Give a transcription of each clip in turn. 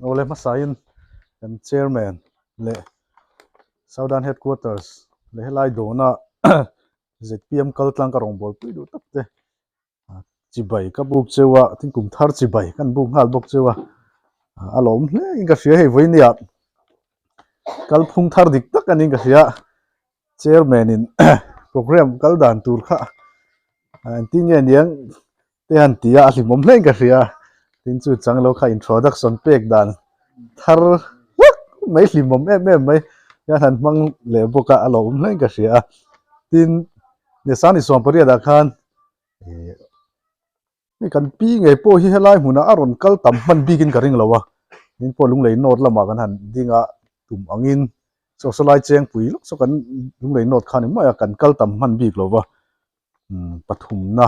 ole masain kan chairman le Southern headquarters le helai dona ZPM kaltlang ka rongbol pui du takte chibai ka buk chewa tin kum thar chibai kan buk hal bok chewa alom hle inga sia he voinia kal phung thar dik tak ani ga sia chairman in program kal dan tur kha tin nge niang te han tia a hlimom hle ga sia tin chu changlo kha introduction pek dan thar mấy hlimom em mấy ya han mang le boka alom hle ga sia tin ne sani som paria da khanนี่กันปีไงพวกที่ให้ไล่หุ่นอารมณ์กัลต่ำมันบีกินกระริ่งแล้ววะนี่พอลุงเลยโนดละมากันหันดิ้งอ่ะตุ่มอังอินสลายเจียงปุ๋ยลูกสกันลุงเลยโนดขันไม่กันกัลต่ำมันบีกแล้ววะปฐุมนะ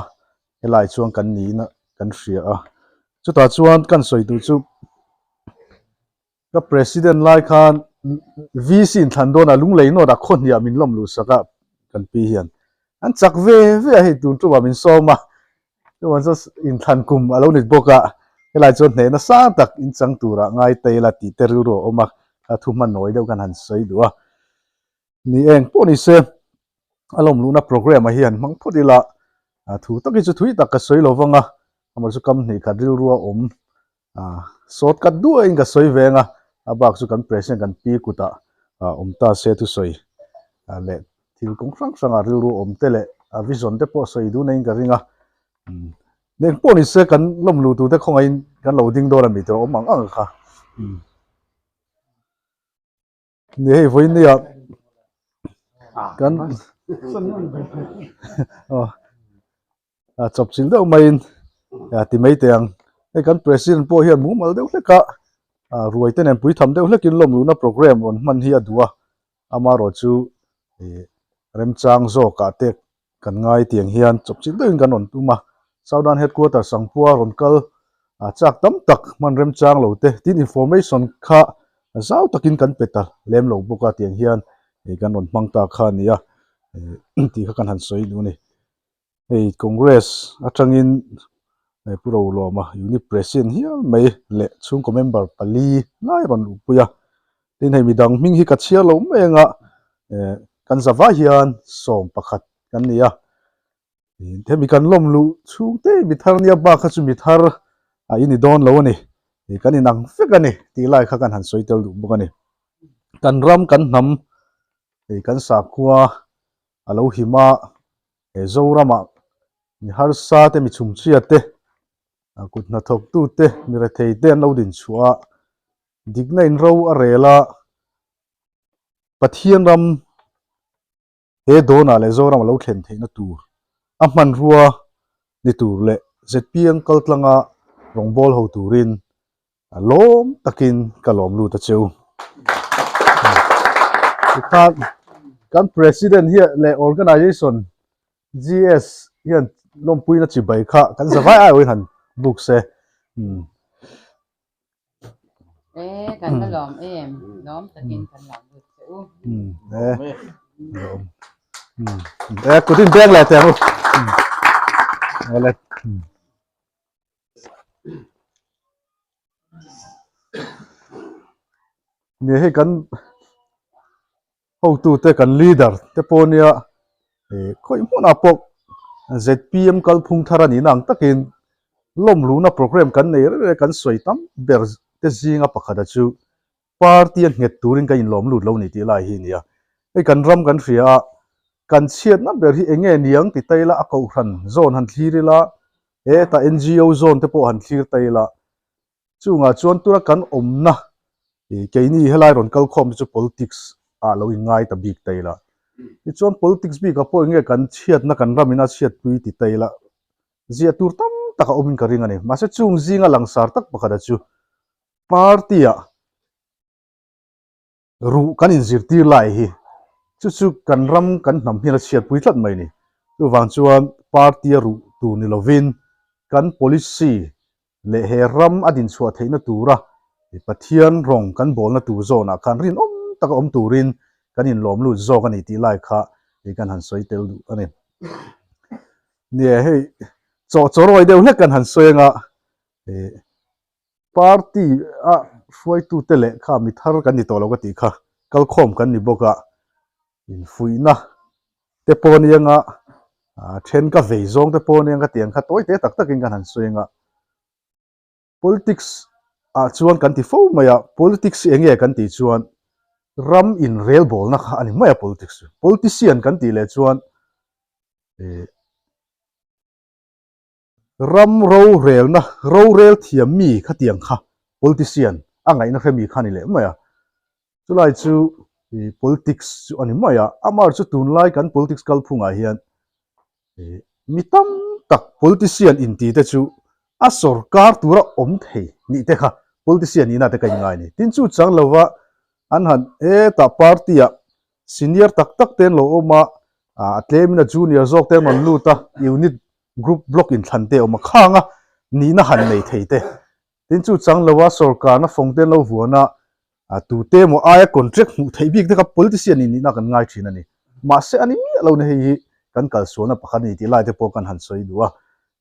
ให้ไล่ช่วงกันนี้นะกันเสียจุดต่อช่วงกันสวยดูจุก็ president ไล่ขันวีสินทันโดนะลุงเลยโนดคนเนี่ยมินล้มลุสกับกันปีเฮียนอันจักเวให้ดูจุว่ามินโซมาวันจะอินทันกุมอาลูนิดบอกอะเวลาจนเนี่ยนะสาตักอินจังตัวละง่ายเตละตีเตรุโรอมักทุมันน้อยเดียวกันหันสวยดูอ่ะนี่เองพวกนี้เสียอารมณ์รู้นะโปรแกรมมาเฮียนมังพูดดีละถูกต้องกิจถุยตักกระสวยโลวังอ่ะมันสุกำนี่กัดริ้วรัวสดกัดด้วยอินกระสวยเวงบักสุกันเพรสเซนกันปีกุตะตาเสตุสวยเละที่กงฟังสังริ้วรัวเตละวิจารณ์เตปอสวยดูในอินกระริงเนี่ยพวกนี้เสียกันล้มลุตัวแต่คงไอ้กันเราดิ้งโดนมีตัวอมังค่ะเนี่ยวันนี้กันจบสิ่งเดียวไม่ที่ไม่เตียงไอ้กันประธานพวกเฮียมูมาเดี๋ยวเล็กรวยแต่เนี่ยปุ้ยทำเดี๋ยวเล็กกินล้มลุนะโปรแกรมมันเฮียดัวอามารอจูเริ่มจางโซกาเตกกันง่ายเตียงเฮียนจบสิ่งเดียวกันนนตัวมาSouthern headquarters สังพัวรอนเกลจากตั้มตักมันเริ่มจางเหล่าเตติน information ข้าเจ้าตะกินกันเป็ดตาเลี้ยมเหล่าบุกเตียงเฮียนกันนนมังตาข้านี่ที่เขากันหันสวยดูนี่คอนเกรสอาจารย์อินผู้เราล้อมาอยู่นี่ประธานเฮียไม่เละช่วงคอมเมนต์ปาลีน่ายรอนอุปยาที่ให้มีดังมิ่งฮิกัดเชียร์เราไม่งะกันสวะเฮียนส่งประคัดกันนี่เทมีการล้มลุช่วงเต้มีทาร์เนี่ยบ้าข้าจุมีทาร์อินี่โดนแล้วนี่กันนี่นังฟิกันนี่ตีไล่ข้ากันหันสวยเตลดูบุกันนี่กันรำกันนำกันสักขัวเราหิมะโจรามามีฮาร์ซาเตมีชุมเชียเตกุดนัทกตูเตมีเรทัยเตนเราดินชัวดิกในเราอะไรละปะเทียนรำโดนอะไรโจรามาเราเข็นเทนตัวอามันรัวนี่ตัวเละเจ็ดเพียงกัลตลังรองบอลหูตูรินล้มตะกินกะล้มลูตะเชียวการ president เฮียและ organization GS เฮียล้มปุยนัดจิบใบข้ากันสบายไอ้หันบุกเสกันก็ล้อมล้อมตะกินกันล้อมลูตะเชียวกูทิ้งแบงแหละแต่รู้อะไรเนี่ยให้กันหูตูเตกัน leader แต่พอเนี่ยค่อยมันปก ZPM กัลพุงทารานี่นังตะกินล้มลุนะโปรแกรมกันเนี่ยเรื่องกันสวยตั้มเบอร์เตจิงอ่ะปักขัดจูปาร์ตี้เงียตูรินกันล้มลุเรานี่ที่ไล่หินเนี่ยไอ้กันรำกันเสียกันเชียดนะเบอร์ที่เองเงียงติดไตละอักเอาหันโซนหันทีริละแต่ NGO โซนเตปหันทีรไตละจู่งาจวนตัวกันอมนะแกนี่ให้ไล่รอนกัลคอมจู่ politics เราอิงง่ายแต่บิ๊กไตละที่จวน politics บิ๊กกับพวกเงี้ยกันเชียดนะกันรามินาเชียดปุยติดไตละเจียตูตั้มตะกอมินกริงอันนี้มาเสจู่งจิงหลังสารตักปะกันจู่ปาร์ตี้รู้กันอินสิร์ตีไล่ฮีจู่กันรำกันนำให้เราเชียดปุยทัดไหมนี่ตัวฟังจวนปาร์ตี้รู้ตัวนิลวินกัน policy เละเฮรัมอดินชัวเทนตัวระปะเทียนรองกันบอลนะตัวโซนะกันรินตะกอมตัวรินกันอินล้อมลู่โซกันอีตีไล่ค่ะกันหันสวยเตลดูอันนี้เนี่ยให้โจรอยเดียวเล็กกันหันสวยงะ party a foi tu tele kha mi thar kan ni to lo ka ti kha kal khom kan ni boka in fuina te pon yanga then ka vei zong te pon yanga tiang kha toy te tak tak in kan han suinga politics a chuan kan ti fo maya politics enge kan ti chuan ram in rail bol na kha ani maya politics politician kan ti le chuan ram ro rail na ro rail thiam mi kha tiang kha politician angai na khami khani le maya chulai chu politics chu ani maya amar chu tun lai kan politics kal phunga hian mitam tak politician in ti te chu a sarkar tura om thei ni te kha politician ni na te kai ngai ni tin chu chang lova an han ta party a senior tak tak ten lo oma atlemina junior zok te man luta unit group block in thante oma khanga ni na han nei thei te tin chu chang lova sarkar na phong ten lo vuana tu te mo aya contract mu thei bik te ka politician ni na kan ngai thina ni ma se ani mi lo ne hi kan kal suana pakhan ni ti lai te po kan han soi duwa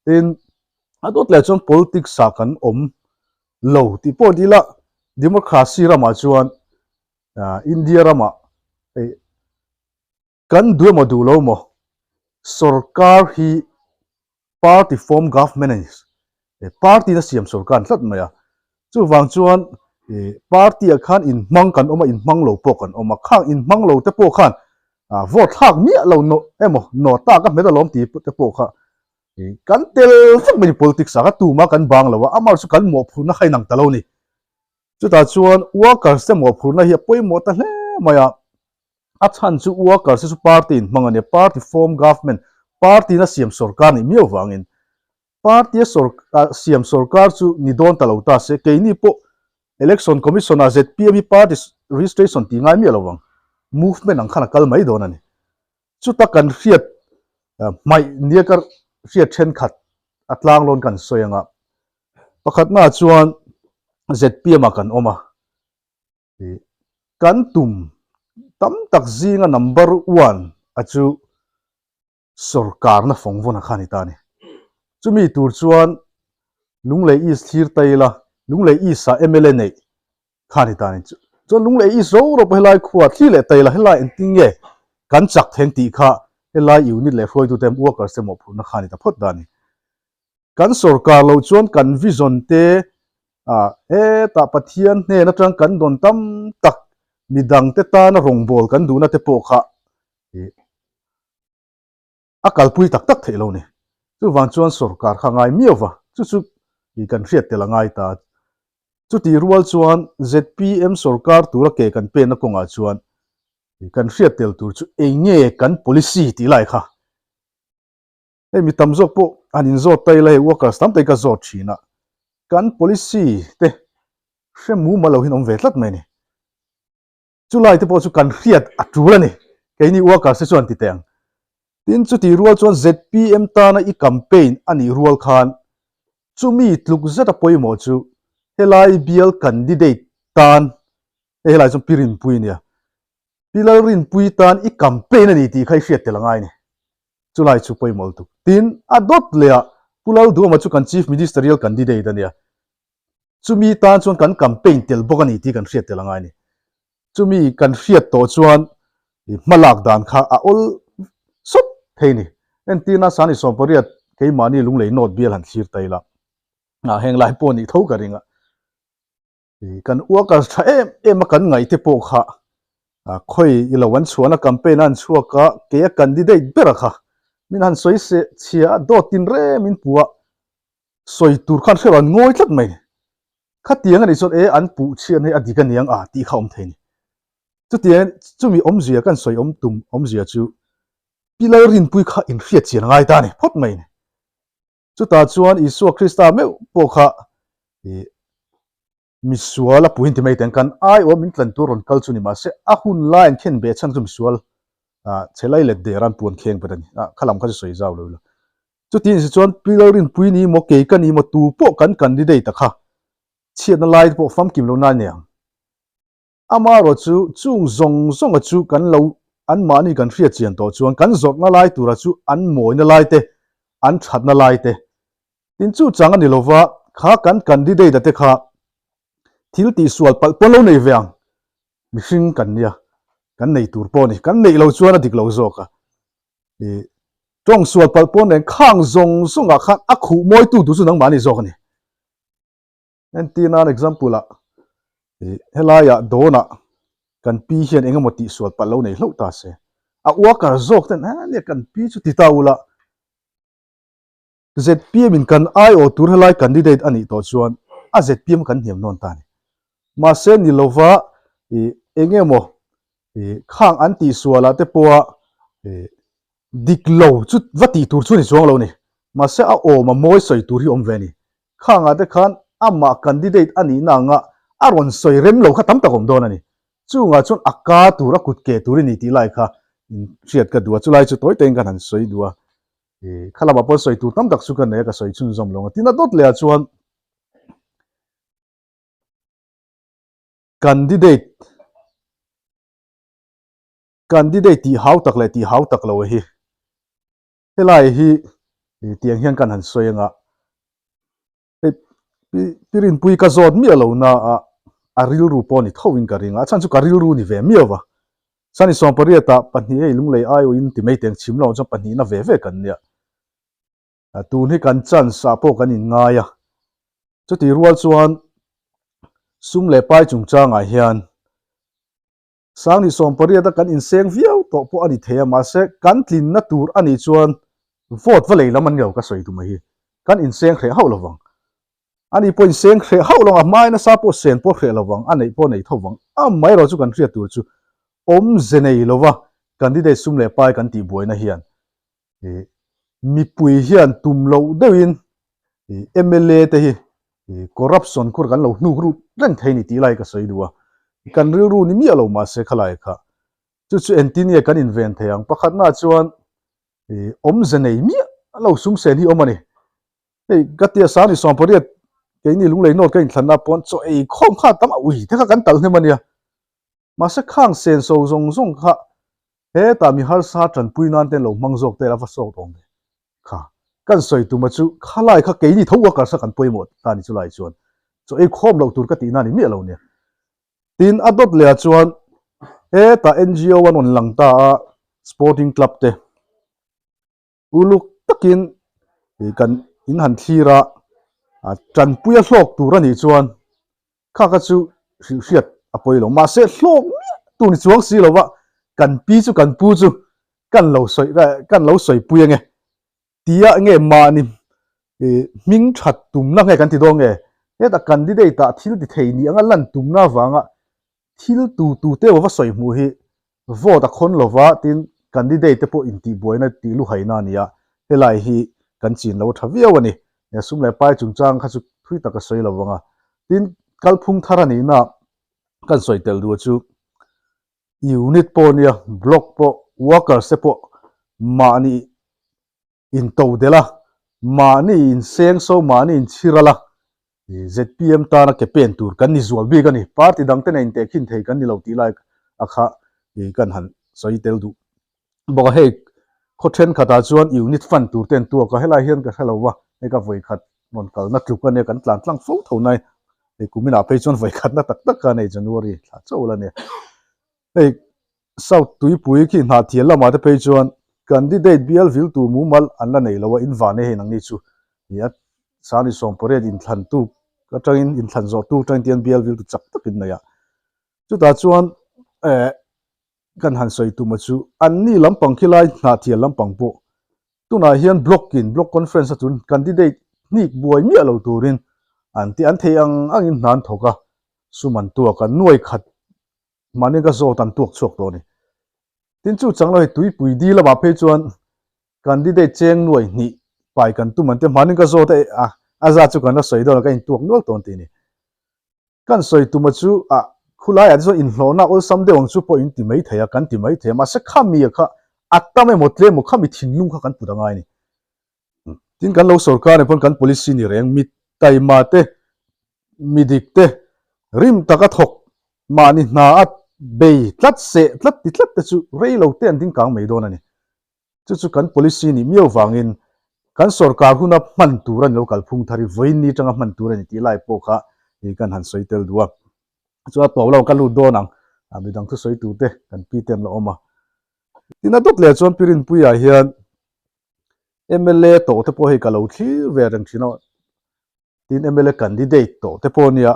tin adot le chon politics sa kan om lo ti po dila democracy rama chuan india rama kan du mo du lo mo sarkar hi party form government party na siam sarkar thlat maya chu wang chuan party a khan in mang kan oma in mang lo po kan oma khang in mang lo te po khan vote hak mi lo no emo no ta ka me da lom ti te po kha kan tel sak me politics sa ka tu ma kan bang lawa amar chu kan mo phur na khai nang talo ni chu ta chuan workers te mo phur na hi poi mo ta hle maya a chan chu workers chu party in mangane party form government party na siam sarkar ni miaw wangin party siam sarkar chu ni don talo ta se ke ni po election commission a zpm party registration ti ngai mi lawang movement ang khana kal mai don ani chu ta kan riat mai niakar riat then khat atlang lon kan soyanga pakhat na chuan zpm a kan oma kan tum tam tak zinga number 1 achu sarkar na phongvona khani ta ni chumi tur chuan lunglei is thir taila lunglei is sa mla nei khani ta ni chu lunglei is ro ro pelai khuwa thli le taila helai entinge kan chak theng ti kha helai unit le hroi tu tem workers se mo phurna khani ta phot dani kan sarkar lo chuan kan vision te ta pathian ne na tang kan don tam tak midang te ta na rong bol kan du na te po kha akal pui tak tak thelo ni chu wang chuan sarkar kha ngai miawa chu i kan riat te la ngai ta chu ti rual chuan zpm sarkar tura ke kan pe na konga chuan i kan riat tel tur chu enge kan policy ti lai kha mi tam zok po anin zot tai lai workers tam te ka zot thina kan policy te mu malo hin om ve tlat mai ni chu lai te po chu kan riat atura ni ke ni workers se chuan ti teng tin chu ti rual chuan zpm ta na i campaign ani rual khan chumi tluk zata poimo chu helai bial candidate tan helai chu pirin pui nia pilal rin pui tan i campaign ani ti khai hriat telangai ni chulai chu poimol tu tin adot lea pulal du ma chu kan chief ministerial candidate ania chumi tan chuan kan campaign tel bok ani ti kan hriat telangai ni chumi kan hriat to chuan malak dan kha a ol sop theini en tina sani somporiat ke mani lunglei not bial han thlir taila heng lai po ni tho ka ringa kan workers tha em kan ngai te po kha khoi ilawan chuana campaign an chuaka ke candidate bera kha min han soi se chia do tin re min puwa soi tur khan khran ngoi tlat mai kha tiang ani chon an pu chian he adika niang ti kha om theini chu tiang chu mi om zia kan soi om tum om zia chu pilai rin pui kha in hriat chian ngai ta ni phot mai ni chu ta chuan isu krista me po kha misuala puin ti mai ten kan ai o min tlan turon kal chu ni ma se a hun line khen be chang chu misual chelai le de ran puan kheng patani khalam kha soi jaw lo lo chu tin si chuan pilai rin pui ni mo ke kan ni mo tu po kan candidate ta kha chian na lai po fam kim lo na ne ama ro chu chung zong zong a chu kan lo an mani kan hriat chian to chuan kan zot na lai tura chu an moi na lai te an that na lai te tin chu chang ani lova kha kan candidate te kha thil ti sual pal pon lo nei veang mi hring kan nia kan nei tur pawh ni kan nei lo chuan a dik lo zawk a tong sual pal pon nen khang zong sunga khan a khu moi tu chu nang mani zawk ani en tin an example a helaya dona kan pi hian engemaw ti sual pal lo nei hlo ta se a worker zawk ten ne kan pi chu ti taula ZPM in kan IO tur helai candidate ani to chuan a ZPM kan hiam non ta ni ma se ni lova engemaw khang an ti suala te poa dik lo chu vati tur chu ni chuang lo ni ma se a o ma moi soi tur hi om ve ni khang a te khan ama candidate ani na nga aron soi rem lo kha tam takom don ani chunga chun aka tura kut ke turi ni ti lai kha riat ka duwa chulai chu toy teng kan han soi duwa khala ba pol soi tur tam tak chu kan ne ka soi chun zom lo tina dot le chuan candidate ti hau tak le ti hau tak lo hi helai hi tiang hian kan han soi nga pirin pui ka zot mi alo na a ril ru poni thowin ka ringa chan chu ka ril ru ni ve mi awa sani som pariata panni ei lunglei ayo in ti mei teng chim lo cha panni na ve ve kan nia tu ni kan chan sa po kan in nga ya chu ti rual chuan sum le pai chung changa hian sang ni som pariata kan in seng viau to po ani thea ma se kan tlin na tur ani chuan vote va lei laman ngeu ka soi tu mai kan in seng khe hau lawang ani point seng khe hau long a mai na sa po sen po khe lawang anei po nei thowang a mai ro chu kan ria tur chu om zenei lova candidate sum le pai kan ti boina hian mi pui hian tum lo deuin MLA te hi corruption kur kan lo nu ru reng thei ni ti lai ka soi duwa kan ru ru ni mi alo ma se khalai kha chu chu engineer kan invent theyang pakhat na chuan om zenei mi lo sum sen hi omani gatia sa ni som poriat ke ni lunglei not ka in thlanna pon cho ei khom kha tam a ui te kha kan tal hne mania ma se khang sen so zong zong kha he ta mi har sa tran pui nan ten lo mang jok te la fa so tong kha kan soi tu ma chu khalai kha ke ni thowa ka sa kan poi mo ta ni chu lai chuan cho ei khom lo tur ka ti na ni mi lo ne tin adot le chuan he ta NGO wan on lang ta sporting club te uluk takin kan in han thira tran puya hlok tur ani chuan kha ka chu hriat apoi lo ma se hlok tu ni chuang si lo wa kan pi chu kan pu chu kan lo soi puya nge tia nge ma ni ming that tum na nge kan ti do nge he ta candidate ta thil ti thei ni anga lan tum na wanga thil tu te wa soi mu hi vote a khon lova tin candidate te po in ti boina ti lu haina nia helai hi kan chin lo thaviaw ani ya sum le pai chung chang kha chu thui taka soi lawanga tin kalphung tharani na kan soi tel du chu unit po nia block po worker se po mani in to dela mani in seng so mani in chirala ZPM ta na campaign tur kan ni zual bi kan ni party dang te in te khin thei kan ni lo ti lai akha kan han soi tel du bo he khothen khata chuan unit fund tur ten tu ka helai hian ka hello wa eka voi khat mon kal na tlup ka ne kan tlan tlang fo tho nai kumina pe chuan voi khat na tak tak ka nei January tha chola ne south tui pui ki na thial lama te pe chuan candidate BL vil tu mu mal an la nei lo in va ne he nang ni chu ya sani som pore in thlan tu ka tangin in thlan zo tu tang tian BL vil tu chak takin na ya chu ta chuan kan han soi tu ma chu an ni lampang khilai na thial lampang po tuna hian block conference atun candidate ni buai mi alo turin anti an thei ang in nan thoka suman tu ka nuai khat mani ka zo tan tuak chuak to ni tin chu changloi tui pui di lama pe chuan candidate cheng nuai ni pai kan tu man te mani ka zo te aza chu kan la soi do ka in tuak nuak ton ti ni kan soi tu ma chu khulai a zo in hlona ol samde ong chu po in ti mai theya kan ti mai the ma se khami kha atame motle mo khami thinlung kha kan pudangai ni tin kan lo sarkar ne pon kan policy ni reng mit tai ma te midik te rim taka thok mani na at bei tlat se tlat ti tlat te chu reilo te an ding kang mei don ani chu kan policy ni miao wangin kan sarkar huna man turan local phung thari voin ni tanga man turan ti lai po kha kan han soitel duwa chu a to lo kan lu do nang a mi dang thu soi tu te kan pi tem lo oma tin a dot le chuan pirin pui a hian MLA to te po hi ka lo thli ve rang thino tin MLA candidate to te po nia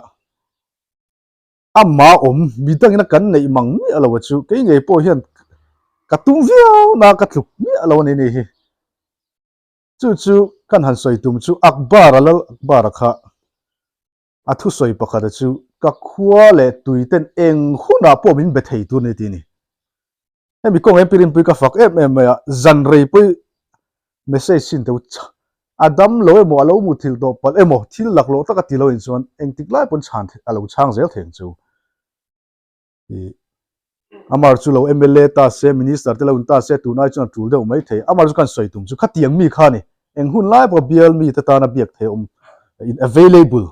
amma mi tang ina kan nei mang mi alo chu ke ngei po hian ka tum viau na ka thluk mi alo nei nei hi chu kan han soi tum chu akbar alal akbar kha a thu soi pakhat chu ka khua le tuiten eng huna po min be thei tu ne ti ni mi kong em pirin pui ka fak em ya zan rei pui message sin te cha adam lo emo alo mu thil do pal emo thil lak lo taka ti lo in chuan eng tik lai pon chan alo chang zel theng chu amar chu lo MLA ta se minister te lo ta se tu nai chuan tul deuh mai thei amar chu kan soi tum chu khatiang mi kha ni eng hun lai po bial mi ta na biak the in available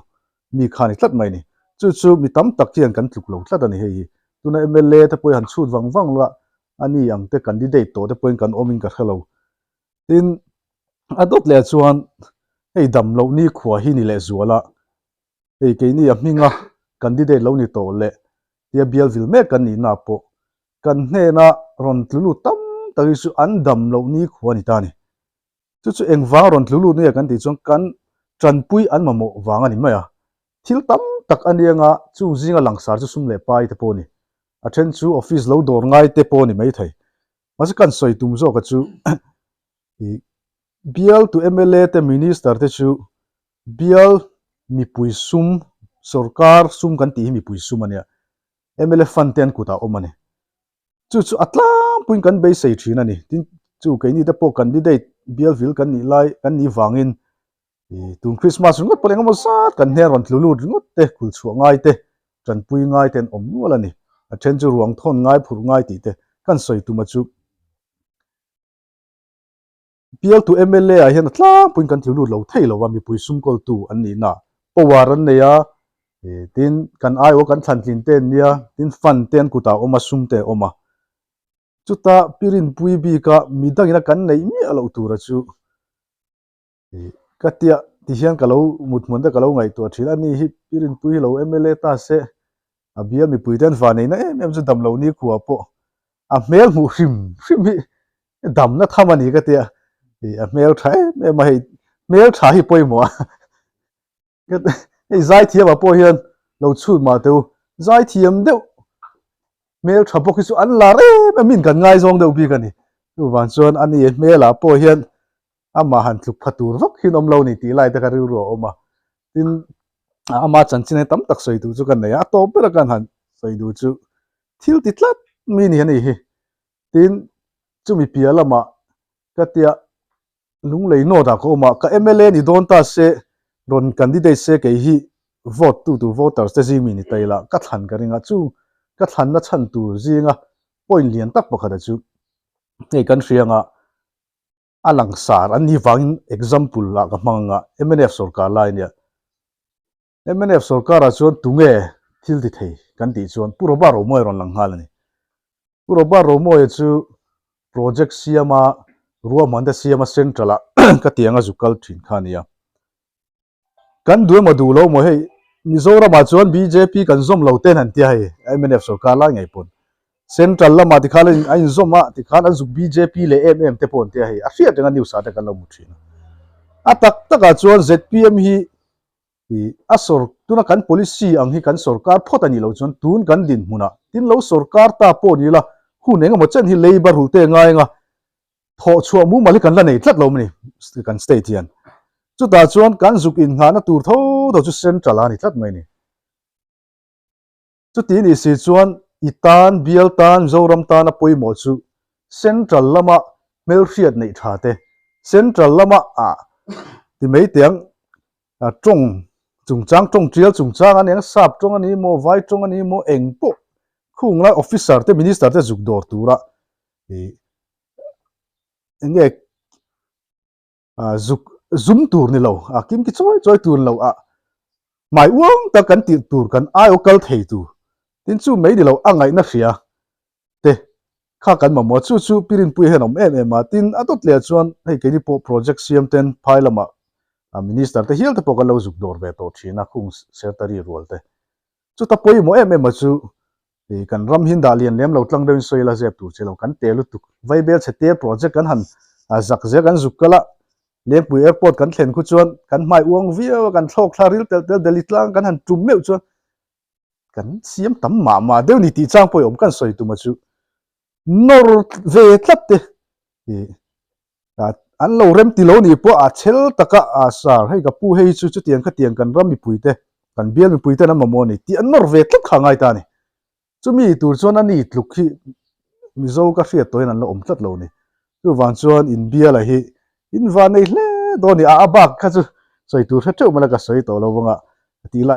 mi kha ni tlat mai ni chu mi tam tak chian kan tluk lo tlat ani hei tuna MLA te poi han chut wang la ani ang te candidate to te point kan omin ka hello tin adot le chuan hei dam lo ni khua hi ni le zuala hei ke ni a minga candidate lo ni to le tia bial vil me kan ni na po kan hne na ron tlulu tam tari su an dam lo ni khua ni ta ni chu eng wang ron tlulu ni kan ti chuan kan tran pui an mamo wang ani maya thil tam tak anianga chu zinga langsar chu sum le pai te po ni a then chu office lo dor ngai te po ni mai thei mase kan soi tum zo ka chu bial to MLA te minister te chu bial mi pui sum sarkar sum kan ti mi pui sum ania MLA fanten kuta omani chu atlam puin kan be sei thina ni tin chu ke ni te po candidate bial vil kan ni lai kan ni wangin tung Christmas ngot poleng mo sat kan her ron tlulu ngot te kul chu ngai te tran pui ngai ten om nuala ni a then chu ruang thon ngai phur ngai ti te kan soi tu ma chu bial to MLA a hian atlang puin kan tlulu lo thei lo wa mi pui sum kol tu an ni na powaran ne ya tin kan ai o kan than tlin ten nia tin fan ten kuta oma sum te oma chuta pirin pui bi ka midangina kan nei mi alo tura chu katia ti hian ka lo mutmun da ka lo ngai to thil ani hi pirin pui lo MLA ta se a bia mi pui ten va nei na em chu dam lo ni khuwa po a mel mu hrim hrim hi dam na thamani ka tia a mel thai me mai mel tha hi poi mo ei zai thiam a po hian lo chu ma teu zai thiam deuh mel tha pok chu an la re ma min kan ngai zong deuh bi ka ni tu wan chuan ani mel a po hian ama han thluk phatur vak hin om lo ni ti lai ta ka ru ro oma tin ama chan chin tam tak soi tu chu kan nei a to pera kan han soi du chu thil ti tlat mi ni ani hi tin chu mi pia lama ka tia lung lei no da ko ma ka MLA ni don ta se ron candidate se ke hi vote tu voters te jimi ni taila ka than ka ringa chu ka than na chan tu zinga point lian tak pakha chu nei kan rianga alang sar ani wang example la ka manga MNF sarkar lai nia MNF sarkar a chuan tunge thil ti thei kan ti chuan puro ba ro moi ron lang hal ni puro ba ro moi chu project siama ruwa manda siama central a ka tianga zukal thin khania kan duai ma du lo mo hei Mizoram a chuan BJP kan zom lo ten han tia hei MNF sarkar lai ngai pon central lama ti khala ai zoma ti khan an zuk BJP le te pon tia hei a hriat nga news ata kan lo mu thina a tak taka chuan ZPM hi asor tuna kan policy ang hi kan sarkar phot ani lo chuan tun kan din huna tin lo sarkar ta po ni la hu ne nga mo chen hi labor hu te ngai nga tho chua mu mali kan la nei tlat lo mani kan state hian chu ta chuan kan zuk in nga na tur tho do chu central ani tlat mai ni chu ti ni si chuan itan bial tan zoram tan a poi mo chu central lama mel hriat nei tha te central lama a ti mei tiang a tong chungchang tong trial chungchang an eng sap tong ani mo vai tong ani mo eng po khung la officer te minister te zuk dor tura enge zuk zum tur ni lo a kim ki choi tur lo a mai uang ta kan ti tur kan ai o kal thei tu tin chu mai di lo angai na hria te kha kan ma mo chu pirin pui henom ma tin atot le chuan hei ke ni po project CM10 phailama a minister te hial te po kan lo zuk dor ve to thina khung secretary role te chu ta poi mo em ma chu thì kan ram hin da lian lem lo tlang dein soi la zep tu chelo kan te lu tu vai bel che te project kan han a zak ze kan zuk kala lem pui airport kan thlen khu chuan kan mai uang via kan thlok thlaril tel tel delitlang kan han tum meu chuan kan siam tam ma deu ni ti chang poi om kan soi tu ma chu nor ve tlat te an lo rem ti lo ni po a chel taka a sar hei ka pu hei chu chu tiang ka tiang kan ram mi pui te kan bial mi pui te na mamo ni ti an nor ve tlat khangai ta ni chumi tur chuan ani tluk hi mizo ka hriat toin an lo om tlat lo ni chu wang chuan in bial a hi in van nei hle do ni a bak kha chu soi tur tha theu mala ka soi to lo wanga ti la